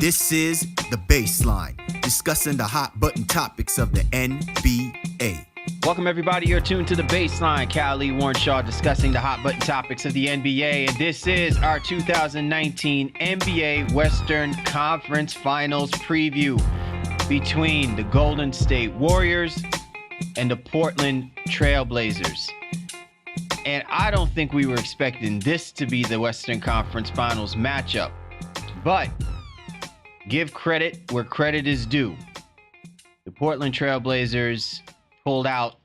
This is The Baseline, discussing the hot button topics of the NBA. Welcome, everybody. You're tuned to The Baseline. Callie Warren Shaw discussing the hot button topics of the NBA. And this is our 2019 NBA Western Conference Finals preview between the Golden State Warriors and the Portland Trail Blazers. And I don't think we were expecting this to be the Western Conference Finals matchup. But give credit where credit is due. The Portland Trail Blazers pulled out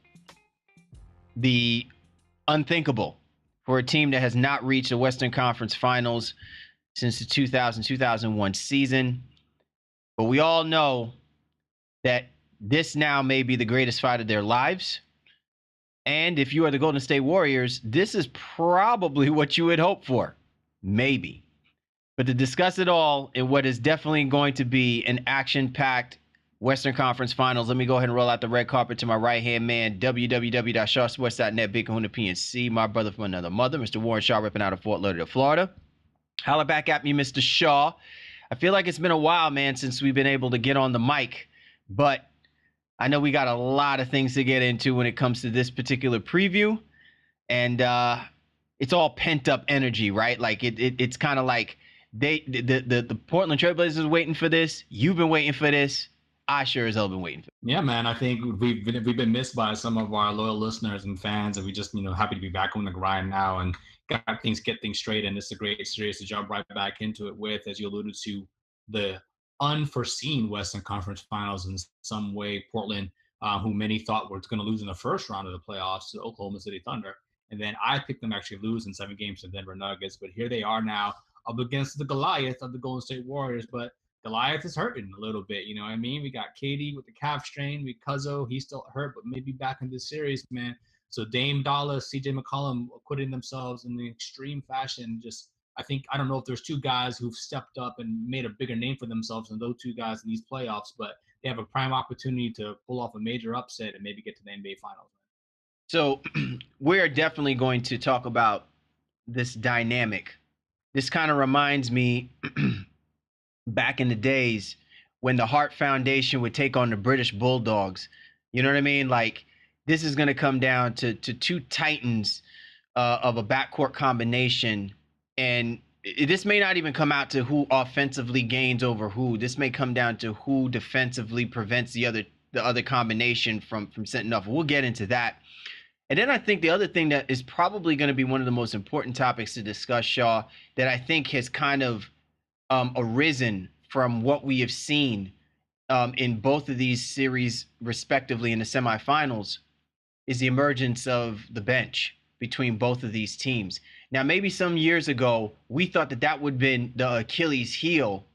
the unthinkable for a team that has not reached the Western Conference Finals since the 2000-2001 season. But we all know that this now may be the greatest fight of their lives. And if you are the Golden State Warriors, this is probably what you would hope for. Maybe. But to discuss it all in what is definitely going to be an action-packed Western Conference Finals, let me go ahead and roll out the red carpet to my right-hand man, www.shawsports.net, Big Kahuna PNC, my brother from another mother, Mr. Warren Shaw, ripping out of Fort Lauderdale, Florida. Holla back at me, Mr. Shaw. I feel like it's been a while, man, since we've been able to get on the mic, but I know we got a lot of things to get into when it comes to this particular preview, and it's all pent-up energy, right? Like, it's kind of like the Portland Trail Blazers waiting for this. You've been waiting for this. I sure as hell been waiting for it. Yeah, man. I think we've been missed by some of our loyal listeners and fans, and we just happy to be back on the grind now and get things straight. And it's a great series to jump right back into it with, as you alluded to, the unforeseen Western Conference Finals in some way. Portland, who many thought were going to lose in the first round of the playoffs to Oklahoma City Thunder, and then I picked them actually lose in 7 games to Denver Nuggets. But here they are now up against the Goliath of the Golden State Warriors, but Goliath is hurting a little bit, you know what I mean? We got KD with the calf strain. We Cuzzo, he's still hurt, but maybe back in this series, man. So Dame Dallas, CJ McCollum acquitting themselves in the extreme fashion. I don't know if there's two guys who've stepped up and made a bigger name for themselves than those two guys in these playoffs, but they have a prime opportunity to pull off a major upset and maybe get to the NBA Finals. So we're definitely going to talk about this dynamic. This kind of reminds me back in the days when the Hart Foundation would take on the British Bulldogs. You know what I mean? Like, this is going to come down to two titans of a backcourt combination. And this may not even come out to who offensively gains over who. This may come down to who defensively prevents the other combination from setting off. We'll get into that. And then I think the other thing that is probably going to be one of the most important topics to discuss, Shaw, that I think has kind of arisen from what we have seen in both of these series, respectively, in the semifinals, is the emergence of the bench between both of these teams. Now, maybe some years ago, we thought that would have been the Achilles heel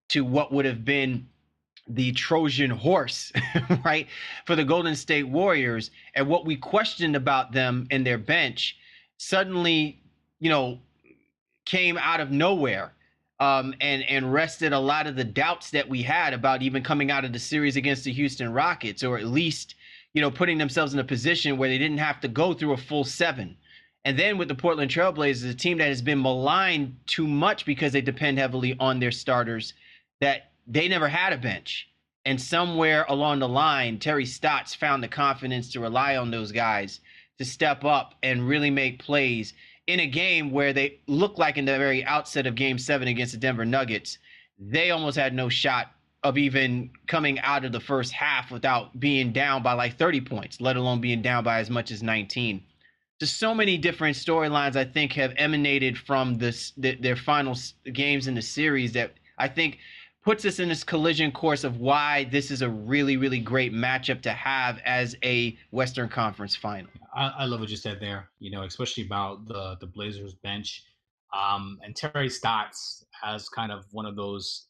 to what would have been the Trojan horse, right, for the Golden State Warriors. And what we questioned about them and their bench suddenly, came out of nowhere. And rested a lot of the doubts that we had about even coming out of the series against the Houston Rockets, or at least, putting themselves in a position where they didn't have to go through a full 7. And then with the Portland Trail Blazers, a team that has been maligned too much because they depend heavily on their starters, that they never had a bench. And somewhere along the line, Terry Stotts found the confidence to rely on those guys to step up and really make plays in a game where they looked like in the very outset of Game 7 against the Denver Nuggets, they almost had no shot of even coming out of the first half without being down by like 30 points, let alone being down by as much as 19. Just so many different storylines, I think, have emanated from their final games in the series that I think puts us in this collision course of why this is a really, really great matchup to have as a Western Conference final. I love what you said there, especially about the Blazers bench. And Terry Stotts has kind of one of those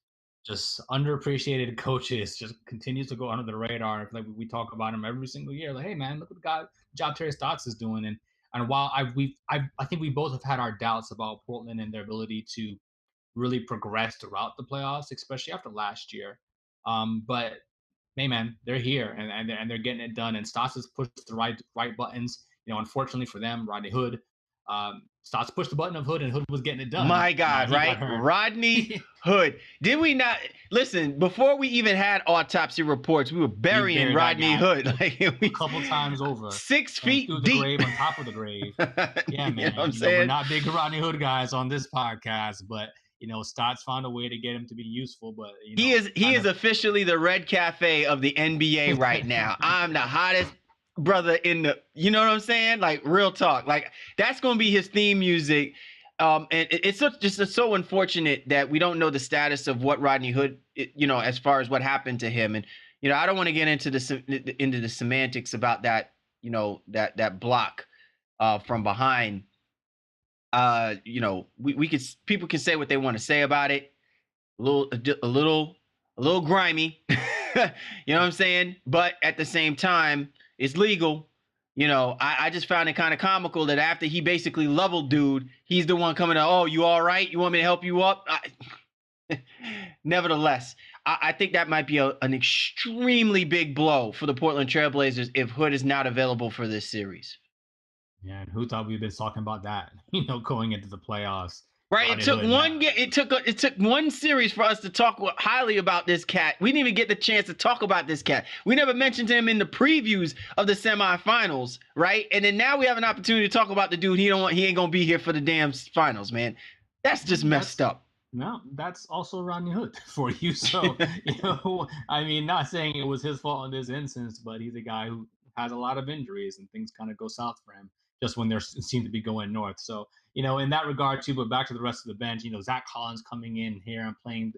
just underappreciated coaches, just continues to go under the radar. Like, we talk about him every single year. Like, hey, man, look at the job Terry Stotts is doing. And while I think we both have had our doubts about Portland and their ability to really progress throughout the playoffs, especially after last year. But hey, man, they're here and they're getting it done. And Stotts has pushed the right buttons. Unfortunately for them, Rodney Hood Stotts pushed the button of Hood, and Hood was getting it done. My God, right? Rodney Hood. Did we not listen before we even had autopsy reports? We were burying Rodney Hood like a couple times over, 6 feet through the deep, grave on top of the grave. Yeah, man. You know what I'm saying? We're not big Rodney Hood guys on this podcast, but Stotts found a way to get him to be useful. But he is officially the Red Cafe of the NBA right now. I'm the hottest brother in the, you know what I'm saying? Like, real talk. Like, that's gonna be his theme music. And it's just so unfortunate that we don't know the status of what Rodney Hood, as far as what happened to him. And I don't want to get into the semantics about that, that block from behind. People can say what they want to say about it. A little grimy. You know what I'm saying? But at the same time, it's legal. I just found it kind of comical that after he basically leveled dude, he's the one coming out, oh, you all right? You want me to help you up? Nevertheless, I think that might be an extremely big blow for the Portland Trailblazers if Hood is not available for this series. Yeah, and who thought we'd been talking about that, going into the playoffs? Right, it took one series for us to talk highly about this cat. We didn't even get the chance to talk about this cat. We never mentioned him in the previews of the semifinals, right? And then now we have an opportunity to talk about the dude. He ain't gonna be here for the damn finals, man. That's just messed up. No, that's also Rodney Hood for you. So, I mean, not saying it was his fault in this instance, but he's a guy who has a lot of injuries and things kind of go south for him just when they seem to be going north. So, in that regard too, but back to the rest of the bench, Zach Collins coming in here and playing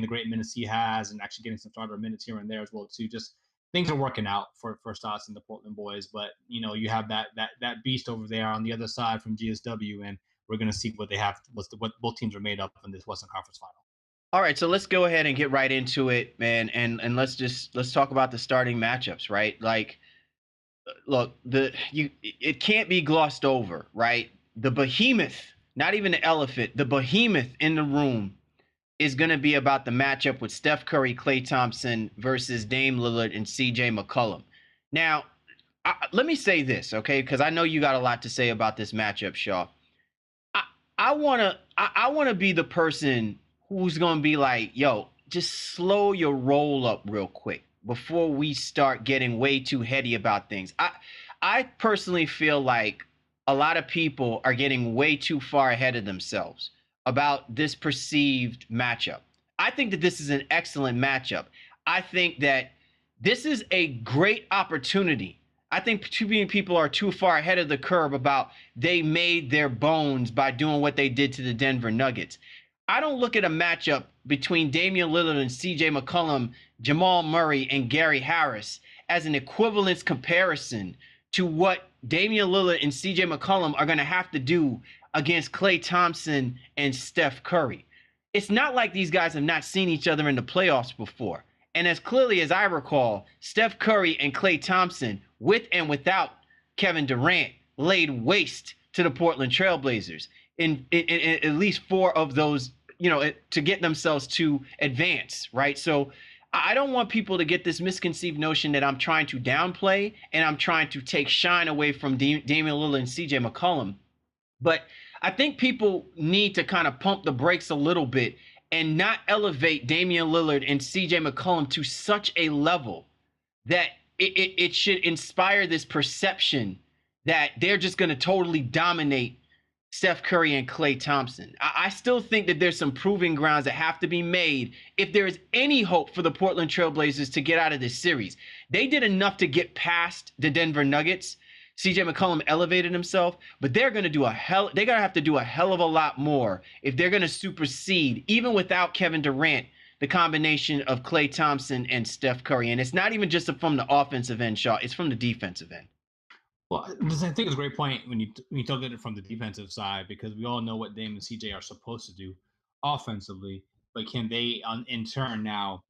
the great minutes he has and actually getting some starter minutes here and there as well too. Just things are working out for Stotts and the Portland boys, but you have that beast over there on the other side from GSW, and we're going to see what they have, what both teams are made up in this Western Conference final. All right, so let's go ahead and get right into it, man, and let's talk about the starting matchups, right? Like, look, it can't be glossed over, right? The behemoth, not even the elephant, the behemoth in the room is going to be about the matchup with Steph Curry, Klay Thompson versus Dame Lillard and CJ McCollum. Now, let me say this, okay? Because I know you got a lot to say about this matchup, Shaw. I wanna be the person who's gonna be like, yo, just slow your roll up real quick before we start getting way too heady about things. I personally feel like a lot of people are getting way too far ahead of themselves about this perceived matchup. I think that this is an excellent matchup. I think that this is a great opportunity. I think too many people are too far ahead of the curve about they made their bones by doing what they did to the Denver Nuggets. I don't look at a matchup between Damian Lillard and CJ McCollum, Jamal Murray, and Gary Harris as an equivalence comparison to what Damian Lillard and CJ McCollum are going to have to do against Klay Thompson and Steph Curry. It's not like these guys have not seen each other in the playoffs before. And as clearly as I recall, Steph Curry and Klay Thompson, with and without Kevin Durant, laid waste to the Portland Trailblazers in at least 4 of those, to get themselves to advance, right? So I don't want people to get this misconceived notion that I'm trying to downplay and I'm trying to take shine away from Damian Lillard and CJ McCollum. But I think people need to kind of pump the brakes a little bit and not elevate Damian Lillard and CJ McCollum to such a level that it should inspire this perception that they're just going to totally dominate Steph Curry and Klay Thompson. I still think that there's some proving grounds that have to be made if there is any hope for the Portland Trailblazers to get out of this series. They did enough to get past the Denver Nuggets. CJ McCollum elevated himself, but they're going to have to do a hell of a lot more if they're going to supersede, even without Kevin Durant, the combination of Klay Thompson and Steph Curry. And it's not even just from the offensive end, Shaw. It's from the defensive end. Well, I think it's a great point when you talk at it from the defensive side, because we all know what Dame and CJ are supposed to do offensively, but can they, in turn, now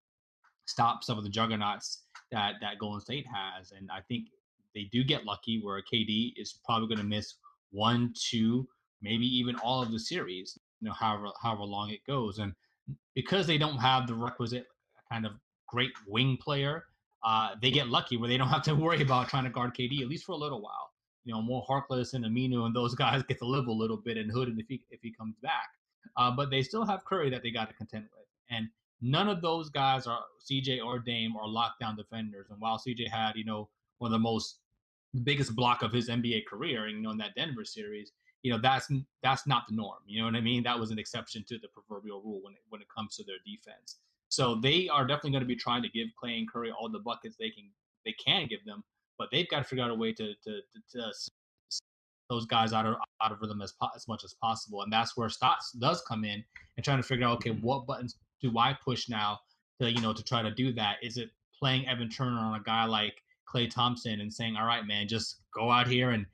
stop some of the juggernauts that Golden State has? And I think they do get lucky where KD is probably going to miss 1, 2, maybe even all of the series, however long it goes. And because they don't have the requisite kind of great wing player, they get lucky where they don't have to worry about trying to guard KD, at least for a little while. more Harkless and Aminu and those guys get to live a little bit, and Hood if he comes back. But they still have Curry that they got to contend with, and none of those guys are CJ or Dame are lockdown defenders. And while CJ had one of the biggest block of his NBA career, in that Denver series, that's not the norm. You know what I mean? That was an exception to the proverbial rule when it comes to their defense. So they are definitely going to be trying to give Klay and Curry all the buckets they can give them, but they've got to figure out a way to those guys out of rhythm as much as possible, and that's where Stotts does come in and trying to figure out, okay, what buttons do I push now to try to do that? Is it playing Evan Turner on a guy like Klay Thompson and saying, all right, man, just go out here and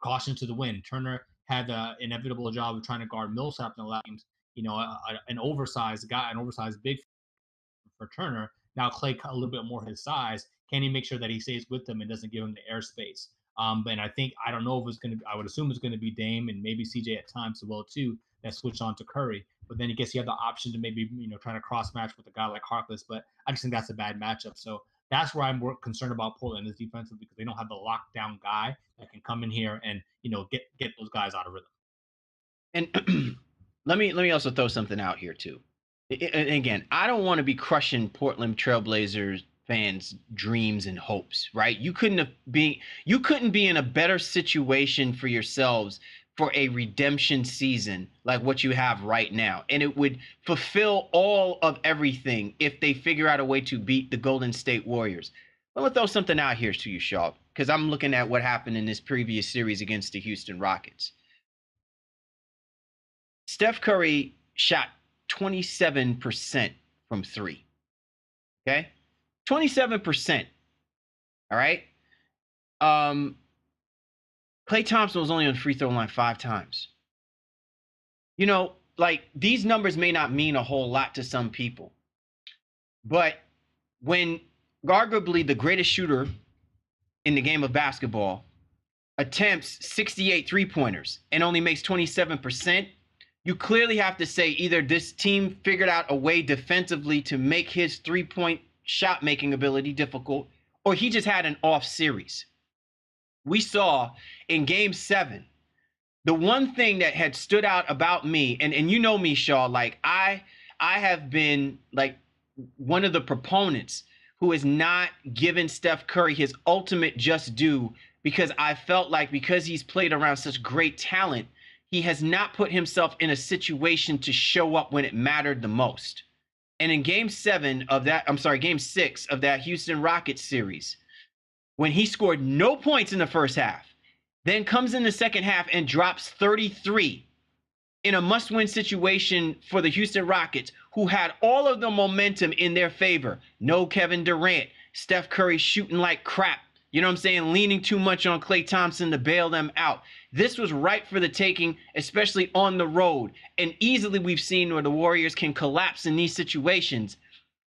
caution to the wind? Turner had the inevitable job of trying to guard Millsap in the last games, an oversized guy, an oversized big for Turner. Now Klay a little bit more his size. Can he make sure that he stays with them and doesn't give him the airspace? And I don't know if it's going to be, I would assume it's going to be Dame and maybe CJ at times as well too, that switch on to Curry. But then I guess you have the option to maybe, trying to cross match with a guy like Harkless. But I just think that's a bad matchup. So that's where I'm more concerned about Portland is defensively, because they don't have the lockdown guy that can come in here and, get those guys out of rhythm. And let me also throw something out here too. And again, I don't want to be crushing Portland Trailblazers fans' dreams and hopes, right? You couldn't be in a better situation for yourselves for a redemption season like what you have right now. And it would fulfill all of everything if they figure out a way to beat the Golden State Warriors. Let me throw something out here to you, Shaw, because I'm looking at what happened in this previous series against the Houston Rockets. Steph Curry shot 27% from three. Okay? 27%. All right? Klay Thompson was only on the free throw line 5 times. These numbers may not mean a whole lot to some people. But when arguably the greatest shooter in the game of basketball attempts 68 three-pointers and only makes 27%, you clearly have to say either this team figured out a way defensively to make his three-point shot-making ability difficult, or he just had an off series. We saw in Game 7, the one thing that had stood out about me, and you know me, Shaw, I have been one of the proponents who has not given Steph Curry his ultimate just due, because I felt like because he's played around such great talent, he has not put himself in a situation to show up when it mattered the most. And in Game 6 of that Houston Rockets series, when he scored no points in the first half, then comes in the second half and drops 33 in a must-win situation for the Houston Rockets, who had all of the momentum in their favor. No Kevin Durant, Steph Curry shooting like crap. You know what I'm saying? Leaning too much on Klay Thompson to bail them out. This was ripe for the taking, especially on the road. And easily we've seen where the Warriors can collapse in these situations.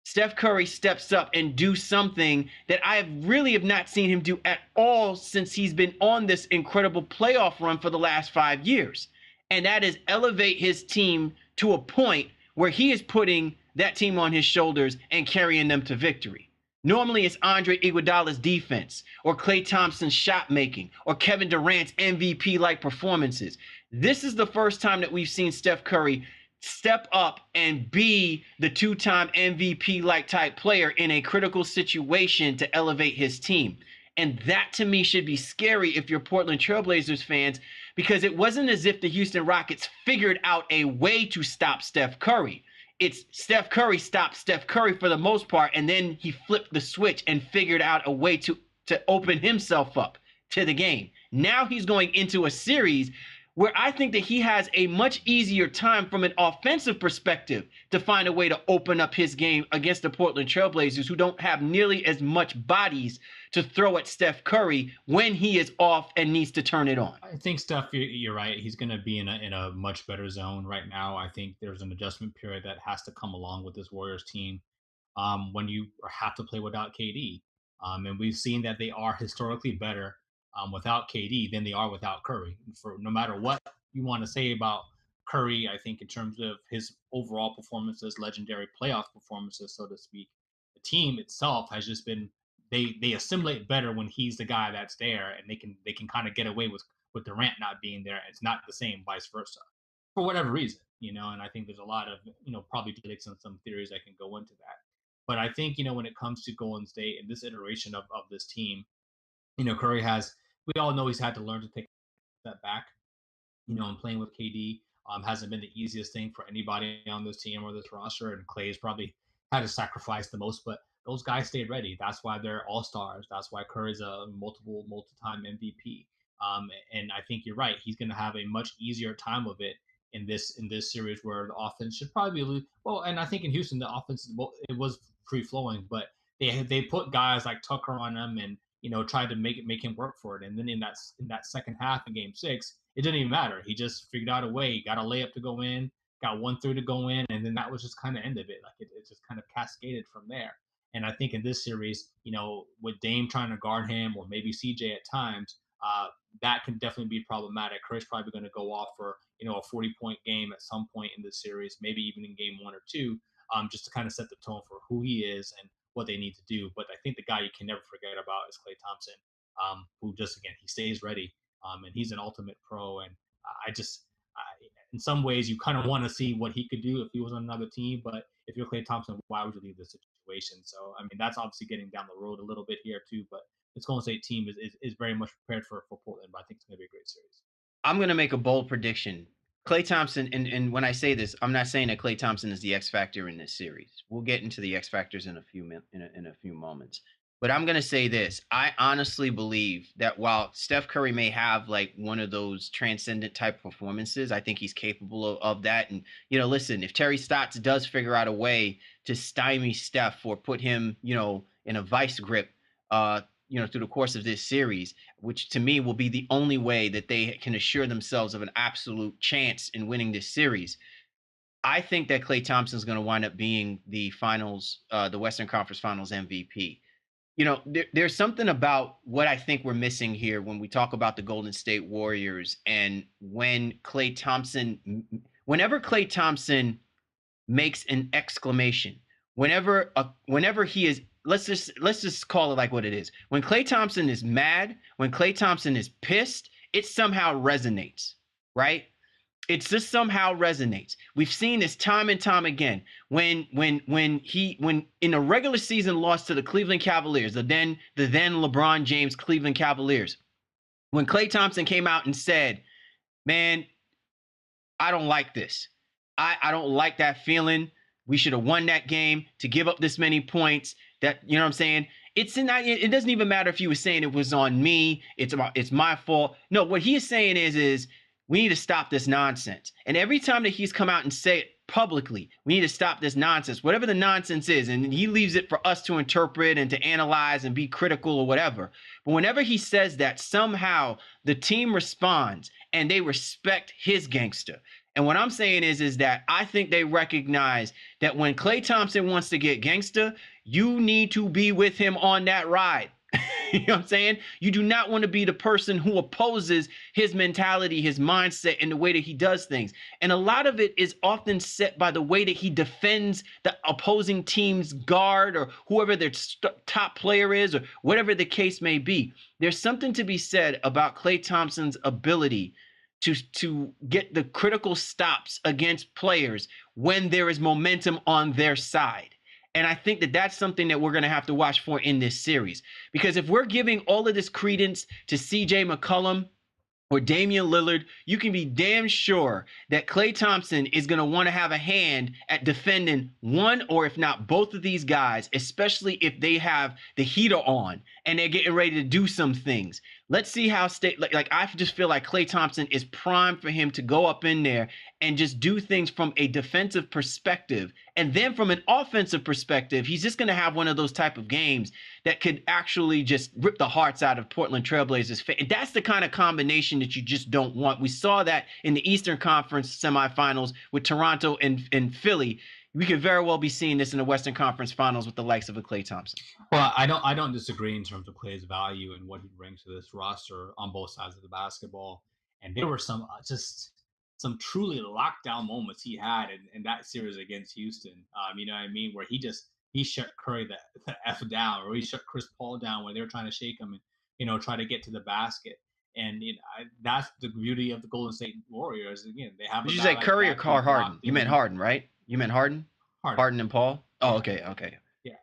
Steph Curry steps up and do something that I really have not seen him do at all since he's been on this incredible playoff run for the last 5 years. And that is elevate his team to a point where he is putting that team on his shoulders and carrying them to victory. Normally, it's Andre Iguodala's defense or Klay Thompson's shot making or Kevin Durant's MVP-like performances. This is the first time that we've seen Steph Curry step up and be the 2-time MVP-like type player in a critical situation to elevate his team. And that, to me, should be scary if you're Portland Trailblazers fans, because it wasn't as if the Houston Rockets figured out a way to stop Steph Curry. It's Steph Curry stopped Steph Curry for the most part, and then he flipped the switch and figured out a way to open himself up to the game. Now he's going into a series where I think that he has a much easier time from an offensive perspective to find a way to open up his game against the Portland Trailblazers, who don't have nearly as much bodies to throw at Steph Curry when he is off and needs to turn it on. I think Steph, you're right. He's going to be in a much better zone right now. I think there's an adjustment period that has to come along with this Warriors team when you have to play without KD. And we've seen that they are historically better without KD than they are without Curry. For no matter what you want to say about Curry, I think in terms of his overall performances, legendary playoff performances, so to speak, the team itself has just been they assimilate better when he's the guy that's there, and they can kind of get away with Durant not being there. It's not the same, vice versa, for whatever reason, And I think there's a lot of probably predicts and some theories that can go into that. But I think when it comes to Golden State and this iteration of this team, Curry has. We all know he's had to learn to take a step back and playing with KD hasn't been the easiest thing for anybody on this team or this roster. And Klay's probably had to sacrifice the most, but those guys stayed ready. That's why they're all stars. That's why Curry's a multi-time MVP. And I think you're right. He's going to have a much easier time of it in this series where the offense should probably be well. And I think in Houston the offense it was free flowing, but they put guys like Tucker on him and tried to make him work for it. And then in that second half in Game 6, it didn't even matter. He just figured out a way. He got a layup to go in, got 1-3 to go in, and then that was just kind of end of it. Like it just kind of cascaded from there. And I think in this series, with Dame trying to guard him or maybe CJ at times, that can definitely be problematic. Curry's probably going to go off for a 40-point game at some point in this series, maybe even in Game 1 or 2, just to kind of set the tone for who he is and what they need to do. But I think the guy you can never forget about is Klay Thompson, who just again he stays ready, and he's an ultimate pro. And in some ways, you kind of want to see what he could do if he was on another team. But if you're Klay Thompson, why would you leave this situation? So I mean, that's obviously getting down the road a little bit here too. But this Golden State team is very much prepared for Portland. But I think it's going to be a great series. I'm going to make a bold prediction. Klay Thompson, and when I say this, I'm not saying that Klay Thompson is the X factor in this series. We'll get into the X factors in a few moments. But I'm going to say this. I honestly believe that while Steph Curry may have like one of those transcendent type performances, I think he's capable of that. And, listen, if Terry Stotts does figure out a way to stymie Steph or put him, in a vice grip, through the course of this series, which to me will be the only way that they can assure themselves of an absolute chance in winning this series. I think that Klay Thompson is going to wind up being the the Western Conference Finals MVP. There's something about what I think we're missing here when we talk about the Golden State Warriors and whenever Klay Thompson makes an exclamation, whenever he is, let's just call it like what it is. When Klay Thompson is mad, when Klay Thompson is pissed, it somehow resonates, right? It just somehow resonates. We've seen this time and time again. When in a regular season loss to the Cleveland Cavaliers, the then LeBron James Cleveland Cavaliers, when Klay Thompson came out and said, "Man, I don't like this. I don't like that feeling. We should have won that game to give up this many points." That, you know what I'm saying? It doesn't even matter if he was saying it was on me. It's my fault. No, what he is saying is we need to stop this nonsense. And every time that he's come out and say it publicly, we need to stop this nonsense, whatever the nonsense is. And he leaves it for us to interpret and to analyze and be critical or whatever. But whenever he says that, somehow the team responds and they respect his gangster. And what I'm saying is that I think they recognize that when Klay Thompson wants to get gangster, you need to be with him on that ride. You know what I'm saying? You do not want to be the person who opposes his mentality, his mindset, and the way that he does things. And a lot of it is often set by the way that he defends the opposing team's guard or whoever their top player is or whatever the case may be. There's something to be said about Klay Thompson's ability to get the critical stops against players when there is momentum on their side. And I think that that's something that we're going to have to watch for in this series. Because if we're giving all of this credence to CJ McCollum or Damian Lillard, you can be damn sure that Klay Thompson is going to want to have a hand at defending one or if not both of these guys, especially if they have the heater on and they're getting ready to do some things. Let's see how I just feel like Klay Thompson is primed for him to go up in there and just do things from a defensive perspective. And then from an offensive perspective, he's just going to have one of those type of games that could actually just rip the hearts out of Portland Trailblazers. And that's the kind of combination that you just don't want. We saw that in the Eastern Conference semifinals with Toronto and Philly. We could very well be seeing this in the Western Conference Finals with the likes of a Klay Thompson. Well, I don't disagree in terms of Klay's value and what he brings to this roster on both sides of the basketball. And there were some truly lockdown moments he had in that series against Houston. You know what I mean? Where he just he shut Curry the F down, or he shut Chris Paul down when they were trying to shake him and, try to get to the basket. And that's the beauty of the Golden State Warriors. Again, they have Did a you guy say like Curry or that who's Carl Harden? locked You meant in. Harden, right? You meant Harden? Harden. Harden and Paul? Oh, Yeah. okay. Yeah.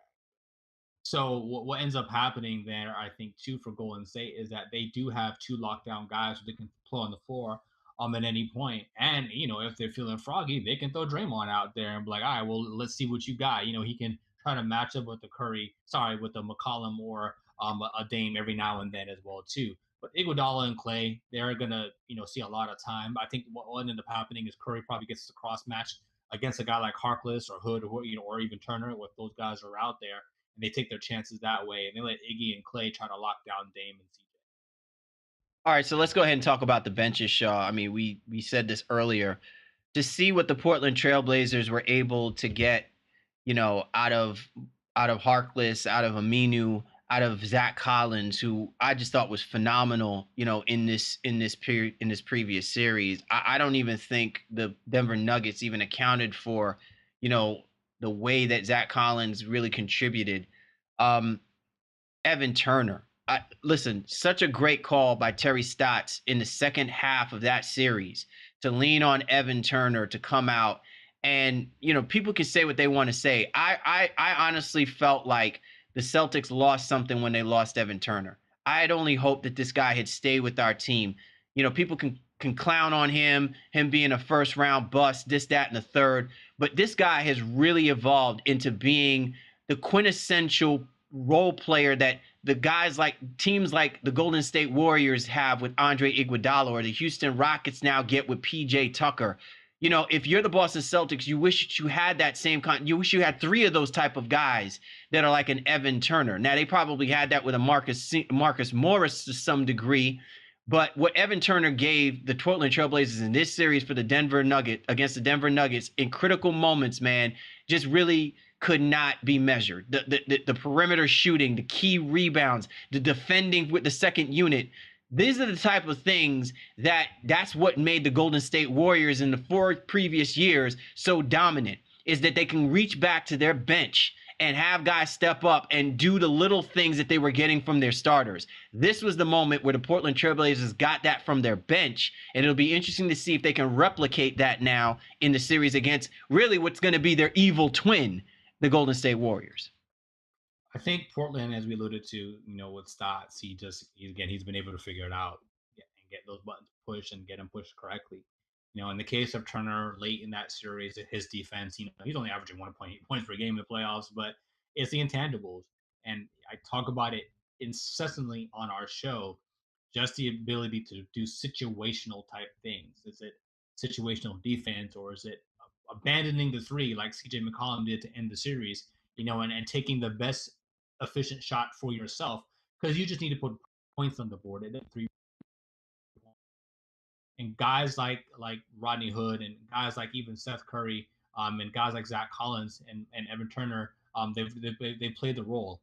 So what ends up happening there, I think, too, for Golden State is that they do have two lockdown guys who they can play on the floor at any point. And, if they're feeling froggy, they can throw Draymond out there and be like, all right, well, let's see what you got. He can try to match up with with the McCollum or a Dame every now and then as well, too. But Iguodala and Klay, they're going to, see a lot of time. I think what will end up happening is Curry probably gets the cross match against a guy like Harkless or Hood or even Turner, if those guys are out there, and they take their chances that way, and they let Iggy and Klay try to lock down Dame and CJ. All right, so let's go ahead and talk about the benches, Shaw. I mean, we said this earlier. To see what the Portland Trailblazers were able to get, out of Harkless, out of Aminu, out of Zach Collins, who I just thought was phenomenal, in this previous series. I don't even think the Denver Nuggets even accounted for, the way that Zach Collins really contributed. Evan Turner. Listen, such a great call by Terry Stotts in the second half of that series to lean on Evan Turner to come out. And, people can say what they want to say. I honestly felt like the Celtics lost something when they lost Evan Turner. I had only hoped that this guy had stayed with our team. People can clown on him being a first round bust, this, that, and the third. But this guy has really evolved into being the quintessential role player that the guys like teams like the Golden State Warriors have with Andre Iguodala, or the Houston Rockets now get with PJ Tucker. If you're the Boston Celtics, you wish you had that same you wish you had three of those type of guys that are like an Evan Turner. Now, they probably had that with a Marcus Morris to some degree, but what Evan Turner gave the Portland Trailblazers in this series for the Denver Nuggets in critical moments, man, just really could not be measured. The perimeter shooting, the key rebounds, the defending with the second unit. These are the type of things that's what made the Golden State Warriors in the 4 previous years so dominant, is that they can reach back to their bench and have guys step up and do the little things that they were getting from their starters. This was the moment where the Portland Trailblazers got that from their bench, and it'll be interesting to see if they can replicate that now in the series against really what's going to be their evil twin, the Golden State Warriors. I think Portland, as we alluded to, with Stotts, he's been able to figure it out and get those buttons pushed and get them pushed correctly. In the case of Turner late in that series, his defense, he's only averaging 1.8 points per game in the playoffs, but it's the intangibles. And I talk about it incessantly on our show, just the ability to do situational type things. Is it situational defense, or is it abandoning the three like CJ McCollum did to end the series, and taking the best efficient shot for yourself, because you just need to put points on the board. And 3 and guys like Rodney Hood and guys like even Steph Curry, and guys like Zach Collins and Evan Turner, they played the role.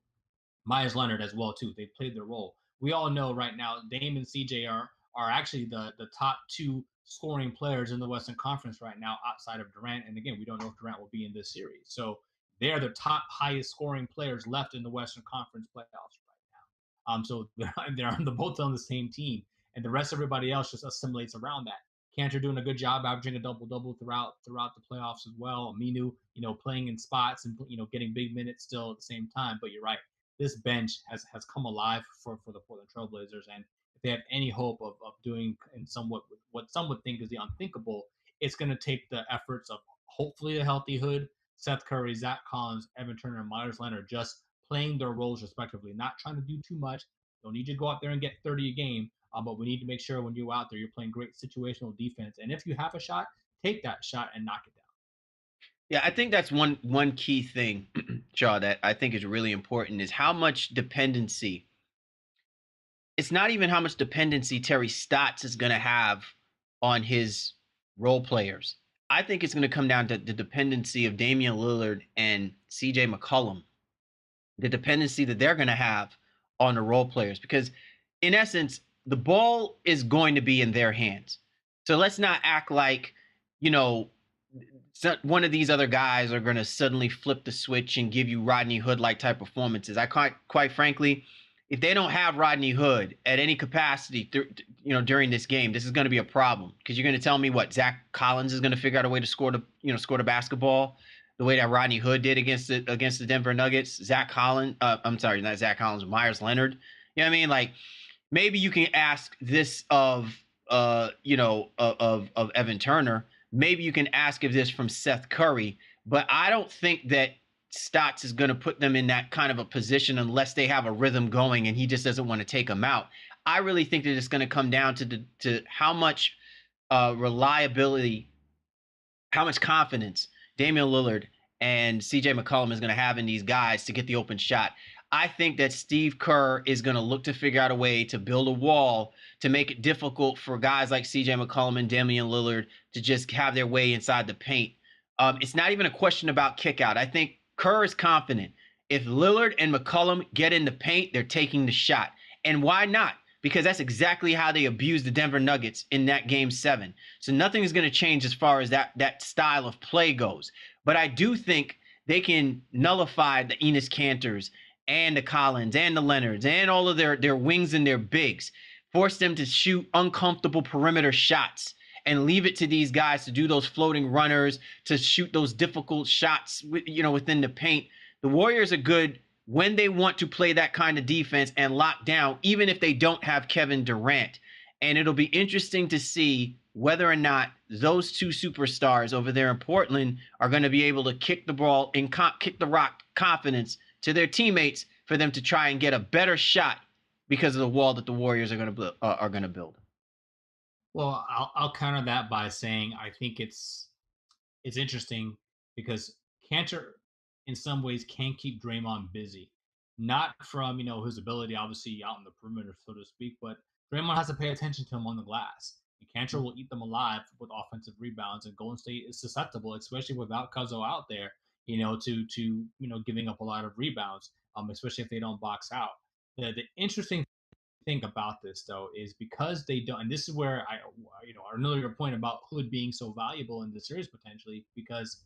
Myers Leonard as well too. They played their role. We all know right now Dame and CJ are actually the top 2 scoring players in the Western Conference right now, outside of Durant. And again, we don't know if Durant will be in this series. So they're the top highest scoring players left in the Western Conference playoffs right now. So they're both on the same team, and the rest of everybody else just assimilates around that. Cantor doing a good job averaging a double-double throughout the playoffs as well. Aminu, playing in spots and getting big minutes still at the same time. But you're right, this bench has come alive for the Portland Trailblazers, and if they have any hope of doing in somewhat what some would think is the unthinkable, it's going to take the efforts of hopefully a healthy Hood, Seth Curry, Zach Collins, Evan Turner, and Myers Leonard just playing their roles respectively, not trying to do too much. Don't need you to go out there and get 30 a game, but we need to make sure when you're out there, you're playing great situational defense. And if you have a shot, take that shot and knock it down. Yeah, I think that's one key thing, Shaw, that I think is really important, is how much dependency. It's not even how much dependency Terry Stotts is going to have on his role players. I think it's going to come down to the dependency of Damian Lillard and CJ McCollum, the dependency that they're going to have on the role players, because in essence, the ball is going to be in their hands. So let's not act like, one of these other guys are going to suddenly flip the switch and give you Rodney Hood like type performances. I quite frankly, if they don't have Rodney Hood at any capacity, during this game, this is going to be a problem because you're going to tell me what Zach Collins is going to figure out a way to score the basketball the way that Rodney Hood did against the Denver Nuggets. Zach Collins, I'm sorry, not Zach Collins, Myers Leonard. You know what I mean? Like maybe you can ask this of Evan Turner. Maybe you can ask of this from Seth Curry, but I don't think that Stotts is going to put them in that kind of a position unless they have a rhythm going and he just doesn't want to take them out. I really think that it's going to come down to how much reliability, how much confidence Damian Lillard and CJ McCollum is going to have in these guys to get the open shot. I think that Steve Kerr is going to look to figure out a way to build a wall to make it difficult for guys like CJ McCollum and Damian Lillard to just have their way inside the paint. It's not even a question about kick out. I think Kerr is confident. If Lillard and McCollum get in the paint, they're taking the shot. And why not? Because that's exactly how they abused the Denver Nuggets in that game 7. So nothing is going to change as far as that style of play goes. But I do think they can nullify the Enes Kantors and the Collins and the Leonards and all of their wings and their bigs, force them to shoot uncomfortable perimeter shots and leave it to these guys to do those floating runners, to shoot those difficult shots, within the paint. The Warriors are good when they want to play that kind of defense and lock down, even if they don't have Kevin Durant. And it'll be interesting to see whether or not those two superstars over there in Portland are going to be able to kick the ball and kick the rock confidence to their teammates for them to try and get a better shot because of the wall that the Warriors are going to build. Well, I'll counter that by saying I think it's interesting because Cantor, in some ways, can keep Draymond busy. Not from his ability, obviously, out in the perimeter, so to speak, but Draymond has to pay attention to him on the glass. And Cantor will eat them alive with offensive rebounds, and Golden State is susceptible, especially without Cuzzo out there, to giving up a lot of rebounds, especially if they don't box out. The interesting thing about this though is because they don't, and this is where another point about Hood being so valuable in the series potentially, because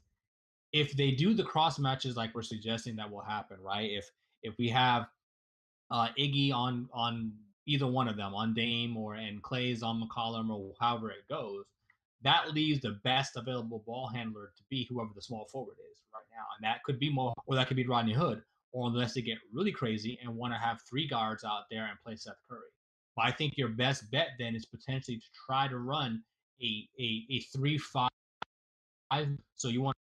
if they do the cross matches like we're suggesting that will happen, right? If we have Iggy on either one of them, on Dame and Clay's on McCollum or however it goes, that leaves the best available ball handler to be whoever the small forward is right now, and that could be Mo, or that could be Rodney Hood, or unless they get really crazy and want to have 3 guards out there and play Seth Curry. But I think your best bet then is potentially to try to run a 3-5. So you want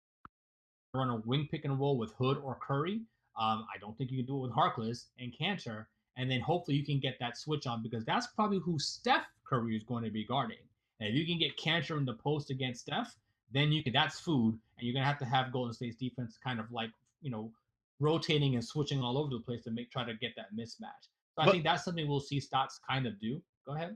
to run a wing pick and roll with Hood or Curry. I don't think you can do it with Harkless and Cantor, and then hopefully you can get that switch on because that's probably who Steph Curry is going to be guarding. And if you can get Cantor in the post against Steph, then that's food, and you're gonna have to have Golden State's defense kind of like rotating and switching all over the place to try to get that mismatch. So I think that's something we'll see Stotts kind of do. Go ahead.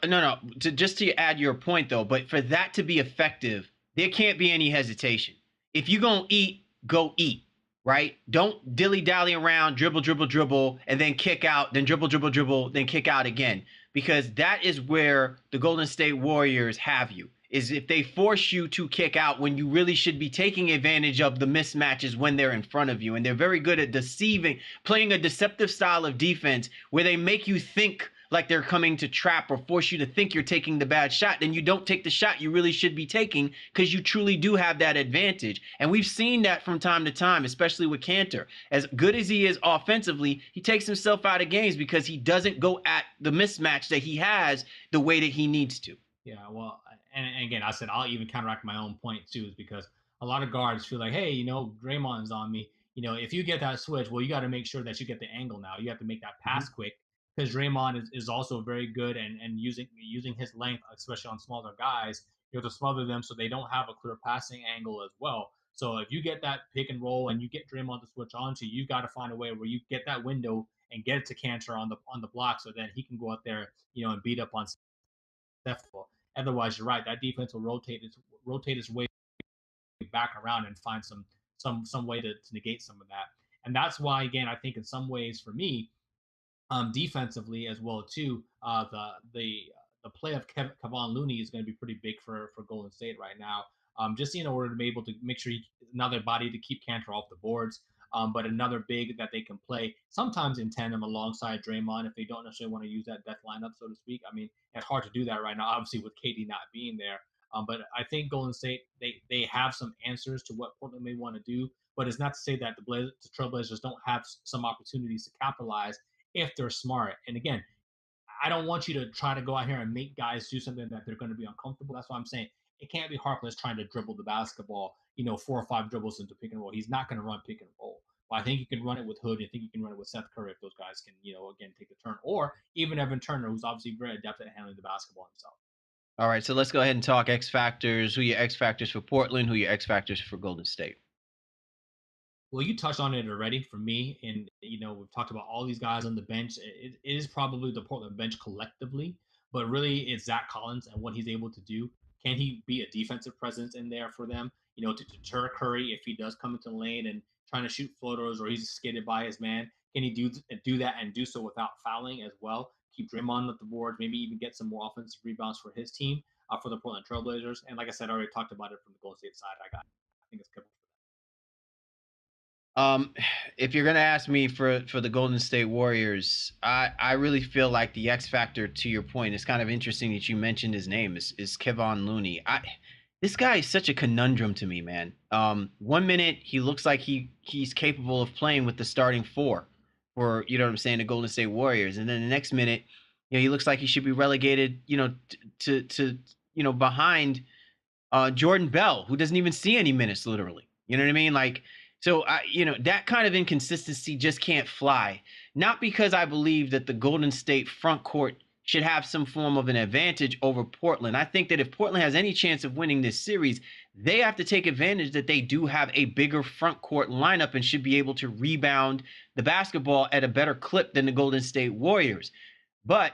No. Just to add your point though, but for that to be effective, there can't be any hesitation. If you're gonna eat, go eat. Right? Don't dilly-dally around, dribble, and then kick out, then dribble, then kick out again. Because that is where the Golden State Warriors have you, is if they force you to kick out when you really should be taking advantage of the mismatches when they're in front of you. And they're very good at playing a deceptive style of defense where they make you think like they're coming to trap or force you to think you're taking the bad shot, then you don't take the shot you really should be taking because you truly do have that advantage. And we've seen that from time to time, especially with Cantor. As good as he is offensively, he takes himself out of games because he doesn't go at the mismatch that he has the way that he needs to. Yeah, well, and again, I said I'll even counteract my own point too, is because a lot of guards feel like, hey, Draymond's on me. If you get that switch, well, you got to make sure that you get the angle now. You have to make that pass quick because Draymond is also very good and using his length, especially on smaller guys, you have to smother them so they don't have a clear passing angle as well. So if you get that pick and roll and you get Draymond to switch on to, you got to find a way where you get that window and get it to Cantor on the block so then he can go out there, and beat up on Steph. Otherwise, you're right. That defense will rotate its way back around and find some way to negate some of that. And that's why, again, I think in some ways for me, defensively as well too, the play of Kevon Looney is going to be pretty big for Golden State right now. just in order to be able to make sure another body to keep Cantor off the boards. But another big that they can play sometimes in tandem alongside Draymond if they don't necessarily want to use that death lineup, so to speak. I mean, it's hard to do that right now, obviously, with KD not being there. But I think Golden State, they have some answers to what Portland may want to do. But it's not to say that the Trailblazers don't have some opportunities to capitalize if they're smart. And again, I don't want you to try to go out here and make guys do something that they're going to be uncomfortable. That's why I'm saying it can't be Harkless trying to dribble the basketball, 4 or 5 dribbles into pick and roll. He's not going to run pick and roll. But I think you can run it with Hood. I think you can run it with Seth Curry if those guys can, again, take the turn. Or even Evan Turner, who's obviously very adept at handling the basketball himself. All right, so let's go ahead and talk X factors. Who are your X factors for Portland? Who are your X factors for Golden State? Well, you touched on it already for me, and we've talked about all these guys on the bench. It is probably the Portland bench collectively, but really it's Zach Collins and what he's able to do. Can he be a defensive presence in there for them? To deter Curry if he does come into the lane and trying to shoot floaters or he's skated by his man. Can he do that and do so without fouling as well? Keep Draymond at the board, maybe even get some more offensive rebounds for his team, for the Portland Trailblazers. And like I said, I already talked about it from the Golden State side. I think it's good. If you're gonna ask me for the Golden State Warriors, I really feel like the X factor, to your point, it's kind of interesting that you mentioned his name is Kevon Looney. This guy is such a conundrum to me, man. 1 minute he looks like he's capable of playing with the starting 4 for, you know what I'm saying, the Golden State Warriors, and then the next minute, he looks like he should be relegated, to behind Jordan Bell, who doesn't even see any minutes, literally. You know what I mean? Like, so that kind of inconsistency just can't fly. Not because I believe that the Golden State front court should have some form of an advantage over Portland. I think that if Portland has any chance of winning this series, they have to take advantage that they do have a bigger front court lineup and should be able to rebound the basketball at a better clip than the Golden State Warriors. But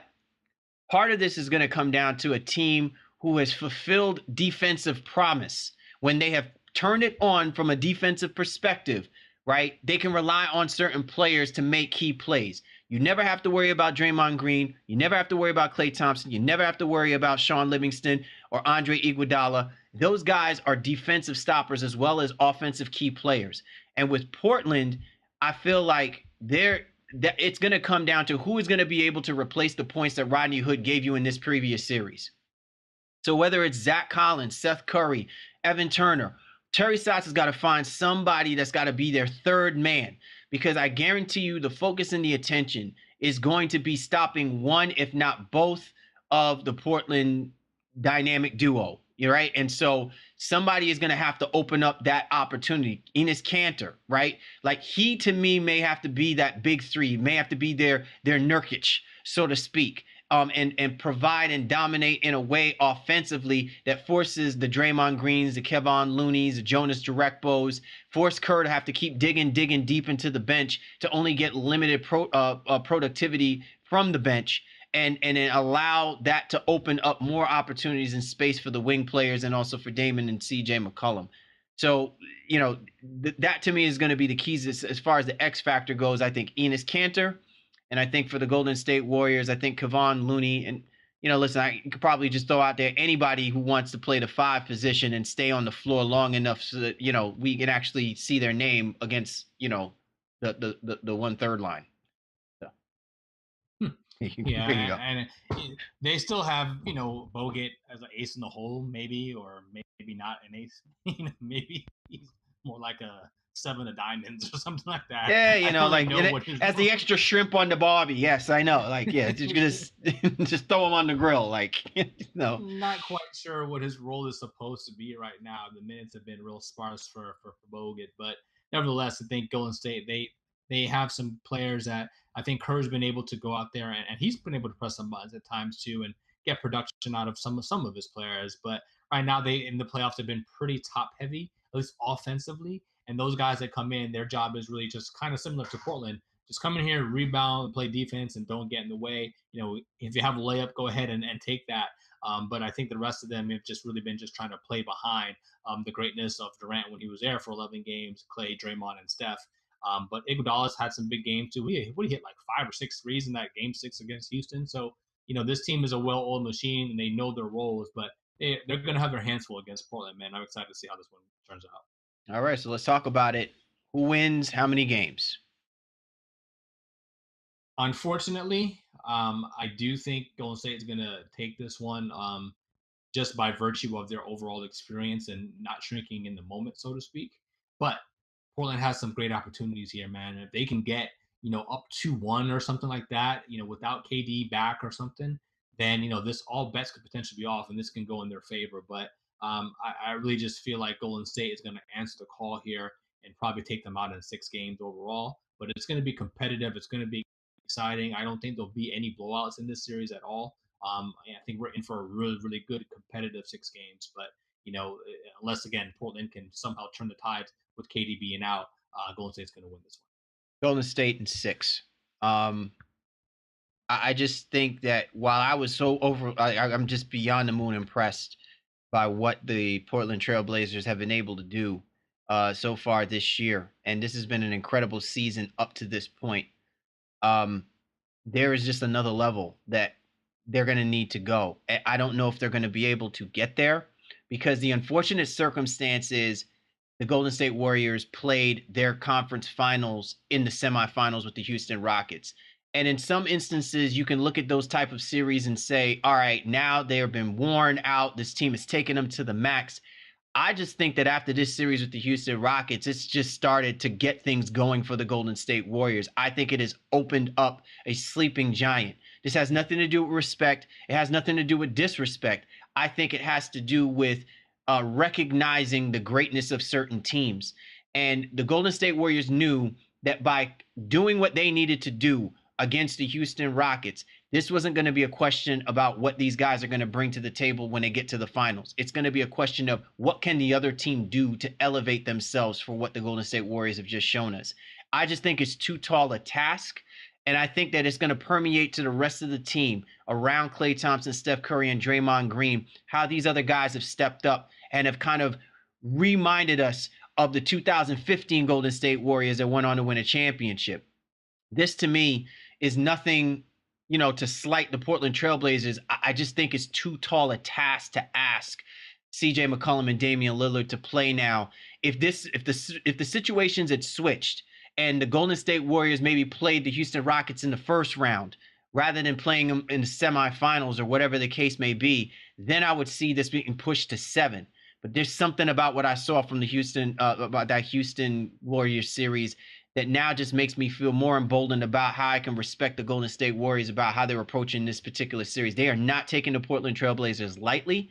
part of this is going to come down to a team who has fulfilled defensive promise. When they have turned it on from a defensive perspective, right? They can rely on certain players to make key plays. You never have to worry about Draymond Green. You never have to worry about Klay Thompson. You never have to worry about Sean Livingston or Andre Iguodala. Those guys are defensive stoppers as well as offensive key players. And with Portland, I feel like it's going to come down to who is going to be able to replace the points that Rodney Hood gave you in this previous series. So whether it's Zach Collins, Seth Curry, Evan Turner, Terry Stotts has got to find somebody that's got to be their third man, because I guarantee you the focus and the attention is going to be stopping one, if not both, of the Portland dynamic duo. You're right. And so somebody is going to have to open up that opportunity. Enes Kanter, right? Like, he, to me, may have to be that big three, may have to be their Nurkic, so to speak. And provide and dominate in a way offensively that forces the Draymond Greens, the Kevon Looneys, the Jonas Jerebkos, force Kerr to have to keep digging deep into the bench to only get limited productivity from the bench, and then allow that to open up more opportunities and space for the wing players and also for Damon and CJ McCollum. So, that to me is going to be the keys as far as the X factor goes. I think Enes Kanter. And I think for the Golden State Warriors, I think Kevon Looney, and, listen, I could probably just throw out there anybody who wants to play the 5 position and stay on the floor long enough so that, we can actually see their name against, the 1/3 line. So. Yeah, and they still have, Bogut as an ace in the hole, maybe, or maybe not an ace. Maybe he's more like a 7 of diamonds or something like that. Yeah, like as the extra shrimp on the barbie. Yes, I know. Like, yeah, just throw him on the grill. Like, no. Not quite sure what his role is supposed to be right now. The minutes have been real sparse for Bogut, but nevertheless, I think Golden State they have some players that I think Kerr's been able to go out there and he's been able to press some buttons at times too and get production out of some of his players. But right now, they in the playoffs have been pretty top heavy, at least offensively. And those guys that come in, their job is really just kind of similar to Portland. Just come in here, rebound, play defense, and don't get in the way. If you have a layup, go ahead and take that. But I think the rest of them have just really been just trying to play behind the greatness of Durant when he was there for 11 games, Klay, Draymond, and Steph. But Iguodala's had some big games too. He hit like 5 or 6 threes in that game 6 against Houston. So, this team is a well-oiled machine and they know their roles, but they're going to have their hands full against Portland, man. I'm excited to see how this one turns out. All right, so let's talk about it. Who wins how many games? Unfortunately, I do think Golden State is going to take this one. Just by virtue of their overall experience and not shrinking in the moment, so to speak. But Portland has some great opportunities here, man. If they can get, up 2-1 or something like that, without KD back or something, then, this all bets could potentially be off and this can go in their favor. But I really just feel like Golden State is going to answer the call here and probably take them out in 6 games overall. But it's going to be competitive. It's going to be exciting. I don't think there'll be any blowouts in this series at all. I think we're in for a really, really good competitive 6 games. But, unless, again, Portland can somehow turn the tide with KD being out, Golden State's going to win this one. Golden State in 6. I just think that while I was so I'm just beyond the moon impressed by what the Portland Trailblazers have been able to do so far this year. And this has been an incredible season up to this point. There is just another level that they're going to need to go. I don't know if they're going to be able to get there because the unfortunate circumstance is the Golden State Warriors played their conference finals in the semifinals with the Houston Rockets. And in some instances, you can look at those type of series and say, all right, now they've been worn out. This team has taken them to the max. I just think that after this series with the Houston Rockets, it's just started to get things going for the Golden State Warriors. I think it has opened up a sleeping giant. This has nothing to do with respect. It has nothing to do with disrespect. I think it has to do with recognizing the greatness of certain teams. And the Golden State Warriors knew that by doing what they needed to do against the Houston Rockets, this wasn't going to be a question about what these guys are going to bring to the table when they get to the finals. It's going to be a question of what can the other team do to elevate themselves for what the Golden State Warriors have just shown us. I just think it's too tall a task. And I think that it's going to permeate to the rest of the team around Klay Thompson, Steph Curry, and Draymond Green, how these other guys have stepped up and have kind of reminded us of the 2015 Golden State Warriors that went on to win a championship. This, to me, is nothing, to slight the Portland Trailblazers. I just think it's too tall a task to ask CJ McCollum and Damian Lillard to play now. If the situations had switched and the Golden State Warriors maybe played the Houston Rockets in the first round rather than playing them in the semifinals or whatever the case may be, then I would see this being pushed to 7. But there's something about what I saw from the about that Houston Warriors series that now just makes me feel more emboldened about how I can respect the Golden State Warriors about how they're approaching this particular series. They are not taking the Portland Trailblazers lightly.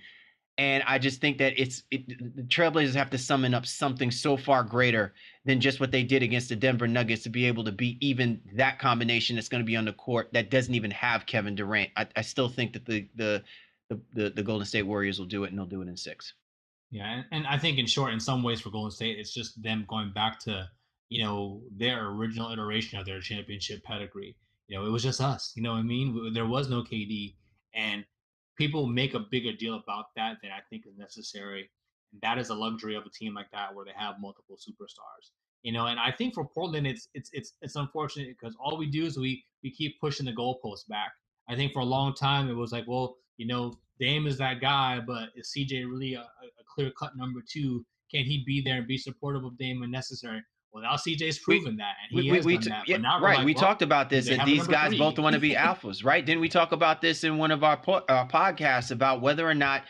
And I just think that the Trailblazers have to summon up something so far greater than just what they did against the Denver Nuggets to be able to beat even that combination that's going to be on the court that doesn't even have Kevin Durant. I still think that the Golden State Warriors will do it, and they'll do it in 6. Yeah, and I think in short, in some ways for Golden State, it's just them going back to, their original iteration of their championship pedigree. It was just us. You know what I mean? There was no KD, and people make a bigger deal about that than I think is necessary. And that is a luxury of a team like that where they have multiple superstars. And I think for Portland, it's unfortunate because all we do is we keep pushing the goalposts back. I think for a long time it was like, well, Dame is that guy, but is CJ really a clear cut number 2? Can he be there and be supportive of Dame when necessary? Well, now CJ's proven that, and he has done that. Yeah, but now right. like, we talked about this, that these guys 3. both want to be alphas, right? Didn't we talk about this in one of our podcasts about whether or not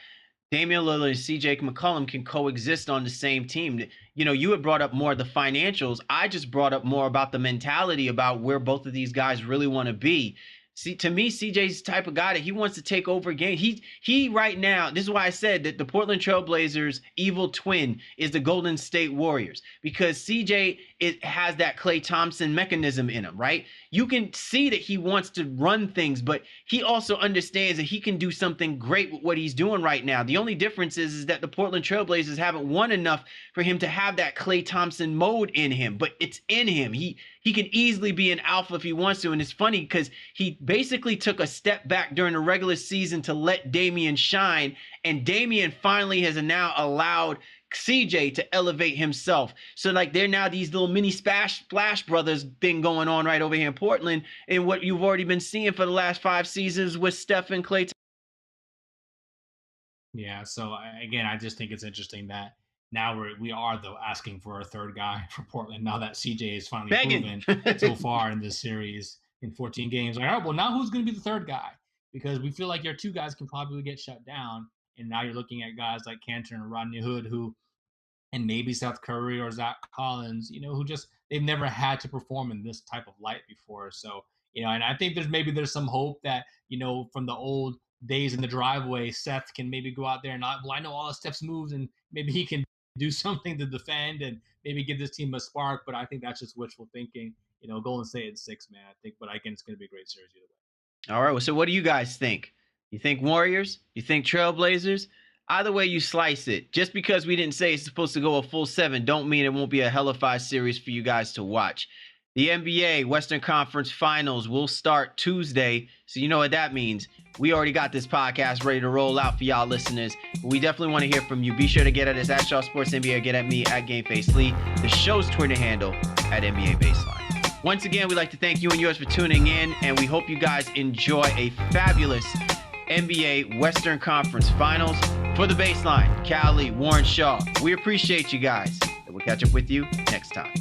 Damian Lillard and CJ McCollum can coexist on the same team? You had brought up more of the financials. I just brought up more about the mentality about where both of these guys really want to be. See, to me, CJ's the type of guy that he wants to take over game. He right now, this is why I said that the Portland Trailblazers' evil twin is the Golden State Warriors, because CJ has that Klay Thompson mechanism in him, right? You can see that he wants to run things, but he also understands that he can do something great with what he's doing right now. The only difference is that the Portland Trailblazers haven't won enough for him to have that Klay Thompson mode in him, but it's in him. He can easily be an alpha if he wants to. And it's funny because he basically took a step back during the regular season to let Damian shine. And Damian finally has now allowed CJ to elevate himself. So like they're now these little mini Splash Brothers thing going on right over here in Portland. And what you've already been seeing for the last 5 seasons with Steph and Klay Yeah. So again, I just think it's interesting that now we are though asking for a third guy for Portland. Now that CJ is finally Begging. proven so far in this series in 14 games. Like, all right, well now who's going to be the third guy? Because we feel like your two guys can probably get shut down, and now you're looking at guys like Cantor and Rodney Hood who and maybe Steph Curry or Zach Collins, who just they've never had to perform in this type of light before. So, and I think there's some hope that, from the old days in the driveway, Seth can maybe go out there and I know all of Steph's moves and maybe he can do something to defend and maybe give this team a spark. But I think that's just wishful thinking. Golden State in 6, man. I think, but again, it's going to be a great series either way. All right. Well, so what do you guys think? You think Warriors? You think Trailblazers? Either way you slice it, just because we didn't say it's supposed to go a full 7, don't mean it won't be a hellified series for you guys to watch. The NBA Western Conference Finals will start Tuesday, so you know what that means. We already got this podcast ready to roll out for y'all listeners. But we definitely want to hear from you. Be sure to get at us at Shaw Sports NBA, or get at me at GameFaceLee. The show's Twitter handle at NBA Baseline. Once again, we'd like to thank you and yours for tuning in, and we hope you guys enjoy a fabulous NBA Western Conference Finals. For the Baseline, Cali, Warren Shaw, we appreciate you guys, and we'll catch up with you next time.